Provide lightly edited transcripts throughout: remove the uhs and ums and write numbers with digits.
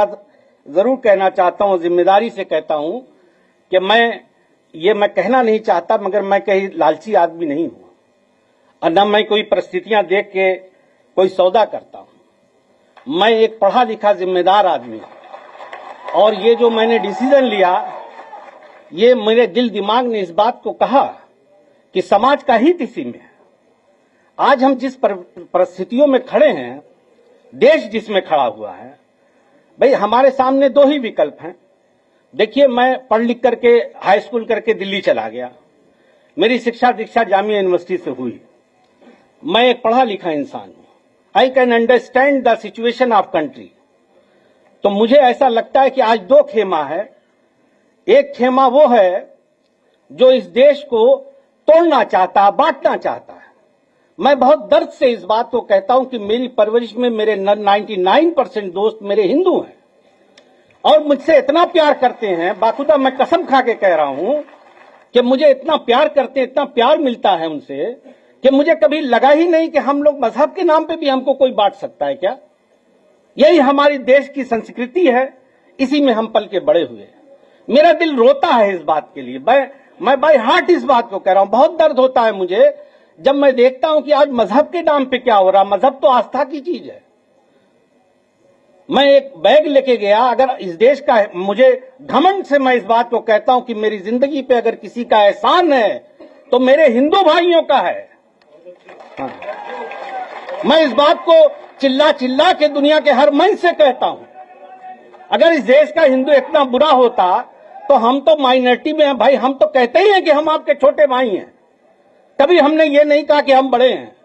जरूर कहना चाहता हूं, जिम्मेदारी से कहता हूं कि मैं कहना नहीं चाहता, मगर मैं कहीं लालची आदमी नहीं हूं और न मैं कोई परिस्थितियां देख के कोई सौदा करता हूं। मैं एक पढ़ा लिखा जिम्मेदार आदमी हूं और ये जो मैंने डिसीजन लिया, ये मेरे दिल दिमाग ने इस बात को कहा कि समाज का हित इसी में है। आज हम जिस परिस्थितियों में खड़े हैं, देश जिसमें खड़ा हुआ है, भाई हमारे सामने दो ही विकल्प हैं। देखिए, मैं पढ़ लिख करके हाई स्कूल करके दिल्ली चला गया, मेरी शिक्षा दीक्षा जामिया यूनिवर्सिटी से हुई। मैं एक पढ़ा लिखा इंसान हूं, I can understand the situation of country. तो मुझे ऐसा लगता है कि आज दो खेमा है। एक खेमा वो है जो इस देश को तोड़ना चाहता, बांटना चाहता है। मैं बहुत दर्द से इस बात को कहता हूं कि मेरी परवरिश में मेरे 99% दोस्त मेरे हिंदू हैं और मुझसे इतना प्यार करते हैं, बाखुदा मैं कसम खा के कह रहा हूं कि मुझे इतना प्यार करते हैं, इतना प्यार मिलता है उनसे कि मुझे कभी लगा ही नहीं कि हम लोग मजहब के नाम पे भी हमको कोई बांट सकता है क्या। यही हमारी देश की संस्कृति है, इसी में हम पल के बड़े हुए। मेरा दिल रोता है इस बात के लिए, मैं बाय हार्ट इस बात को कह रहा हूं। बहुत दर्द होता है मुझे जब मैं देखता हूं कि आज मजहब के नाम पे क्या हो रहा। मजहब तो आस्था की चीज है। मैं एक बैग लेके गया, अगर इस देश का, मुझे घमंड से मैं इस बात को कहता हूं कि मेरी जिंदगी पे अगर किसी का एहसान है तो मेरे हिंदू भाइयों का है। हाँ। मैं इस बात को चिल्ला चिल्ला के दुनिया के हर मंच से कहता हूं। अगर इस देश का हिंदू इतना बुरा होता तो हम तो माइनॉरिटी में हैं भाई। हम तो कहते ही हैं कि हम आपके छोटे भाई हैं। कभी हमने ये नहीं कहा कि हम बड़े हैं।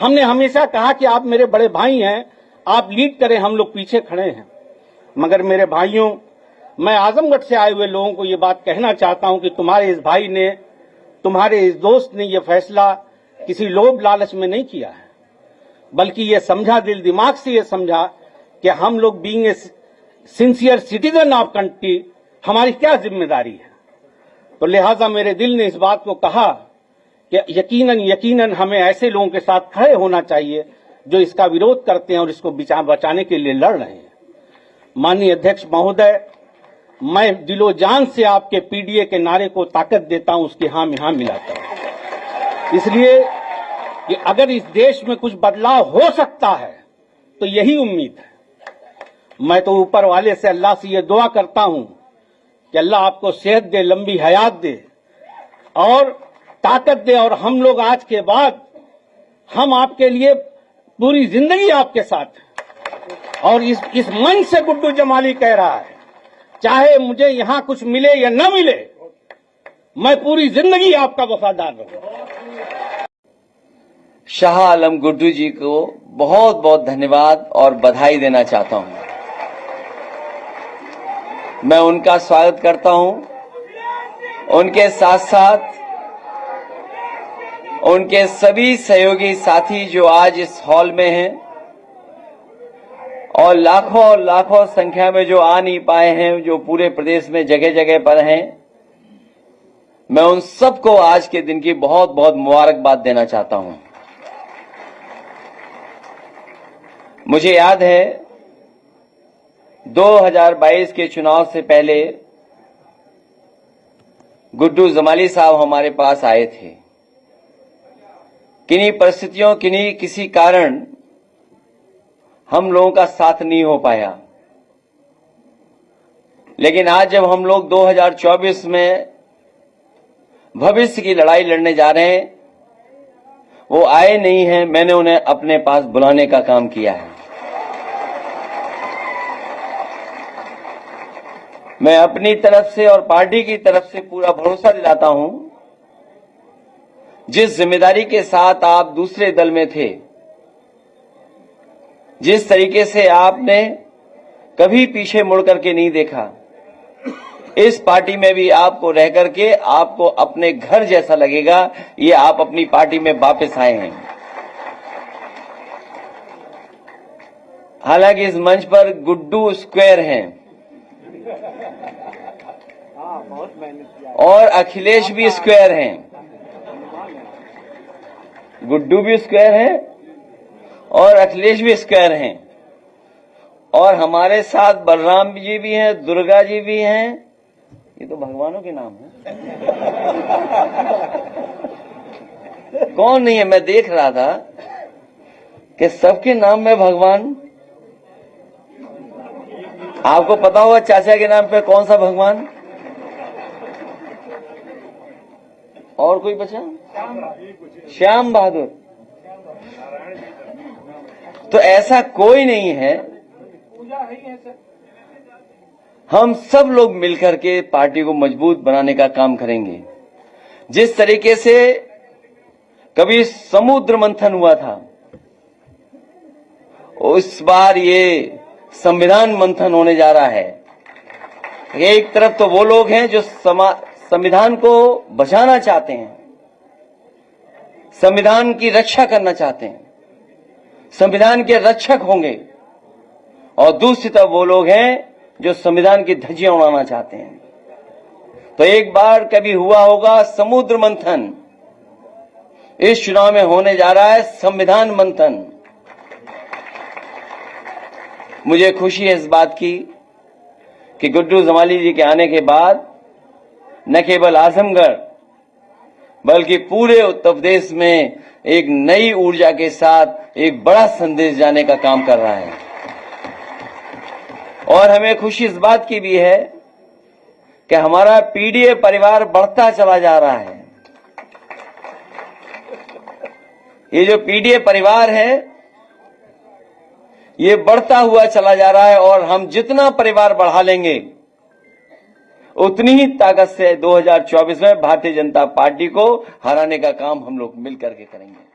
हमने हमेशा कहा कि आप मेरे बड़े भाई हैं, आप लीड करें, हम लोग पीछे खड़े हैं। मगर मेरे भाइयों, मैं आजमगढ़ से आए हुए लोगों को ये बात कहना चाहता हूं कि तुम्हारे इस भाई ने, तुम्हारे इस दोस्त ने ये फैसला किसी लोभ लालच में नहीं किया है, बल्कि ये समझा, दिल दिमाग से ये समझा कि हम लोग being a sincere citizen of country, हमारी क्या जिम्मेदारी है। तो लिहाजा मेरे दिल ने इस बात को कहा कि यकीनन हमें ऐसे लोगों के साथ खड़े होना चाहिए जो इसका विरोध करते हैं और इसको बचाने के लिए लड़ रहे हैं। माननीय अध्यक्ष महोदय, मैं दिलो जान से आपके पीडीए के नारे को ताकत देता हूं, उसकी हां में हां मिलाता हूं। इसलिए कि अगर इस देश में कुछ बदलाव हो सकता है तो यही उम्मीद है। मैं तो ऊपर वाले से, अल्लाह से ये दुआ करता हूं कि अल्लाह आपको सेहत दे, लंबी हयात दे और ताकत दे, और हम लोग आज के बाद हम आपके लिए पूरी जिंदगी आपके साथ। और इस मंच से गुड्डू जमाली कह रहा है, चाहे मुझे यहां कुछ मिले या न मिले, मैं पूरी जिंदगी आपका वफादार रहूंगा। शाह आलम गुड्डू जी को बहुत बहुत धन्यवाद और बधाई देना चाहता हूं। मैं उनका स्वागत करता हूं। उनके साथ साथ उनके सभी सहयोगी साथी जो आज इस हॉल में हैं और लाखों संख्या में जो आ नहीं पाए हैं, जो पूरे प्रदेश में जगह जगह पर हैं, मैं उन सबको आज के दिन की बहुत बहुत मुबारकबाद देना चाहता हूं। मुझे याद है 2022 के चुनाव से पहले गुड्डू जमाली साहब हमारे पास आए थे। किन्हीं परिस्थितियों, किसी कारण हम लोगों का साथ नहीं हो पाया, लेकिन आज जब हम लोग 2024 में भविष्य की लड़ाई लड़ने जा रहे हैं, वो आए नहीं हैं, मैंने उन्हें अपने पास बुलाने का काम किया है। मैं अपनी तरफ से और पार्टी की तरफ से पूरा भरोसा दिलाता हूं, जिस जिम्मेदारी के साथ आप दूसरे दल में थे, जिस तरीके से आपने कभी पीछे मुड़ करके नहीं देखा, इस पार्टी में भी आपको रह करके आपको अपने घर जैसा लगेगा। ये आप अपनी पार्टी में वापस आए हैं। हालांकि इस मंच पर गुड्डू स्क्वायर हैं और अखिलेश भी स्क्वायर हैं। गुड्डू भी स्क्वायर है और अखिलेश भी स्क्वायर हैं। और हमारे साथ बलराम जी भी हैं, दुर्गा जी भी हैं। ये तो भगवानों के नाम है। कौन नहीं है? मैं देख रहा था कि सबके नाम में भगवान। आपको पता होगा चाचा के नाम पे कौन सा भगवान? और कोई बचा? श्याम बहादुर। तो ऐसा कोई नहीं है। हम सब लोग मिलकर के पार्टी को मजबूत बनाने का काम करेंगे। जिस तरीके से कभी समुद्र मंथन हुआ था, उस बार ये संविधान मंथन होने जा रहा है। एक तरफ तो वो लोग हैं जो संविधान को बचाना चाहते हैं, संविधान की रक्षा करना चाहते हैं, संविधान के रक्षक होंगे, और दूसरी तरफ वो लोग हैं जो संविधान की धज्जियां उड़ाना चाहते हैं। तो एक बार कभी हुआ होगा समुद्र मंथन, इस चुनाव में होने जा रहा है संविधान मंथन। मुझे खुशी है इस बात की कि गुड्डू जमाली जी के आने के बाद न केवल आजमगढ़ बल्कि पूरे उत्तर प्रदेश में एक नई ऊर्जा के साथ एक बड़ा संदेश जाने का काम कर रहा है। और हमें खुशी इस बात की भी है कि हमारा पीडीए परिवार बढ़ता चला जा रहा है। ये जो पीडीए परिवार है ये बढ़ता हुआ चला जा रहा है, और हम जितना परिवार बढ़ा लेंगे उतनी ही ताकत से 2024 में भारतीय जनता पार्टी को हराने का काम हम लोग मिलकर के करेंगे।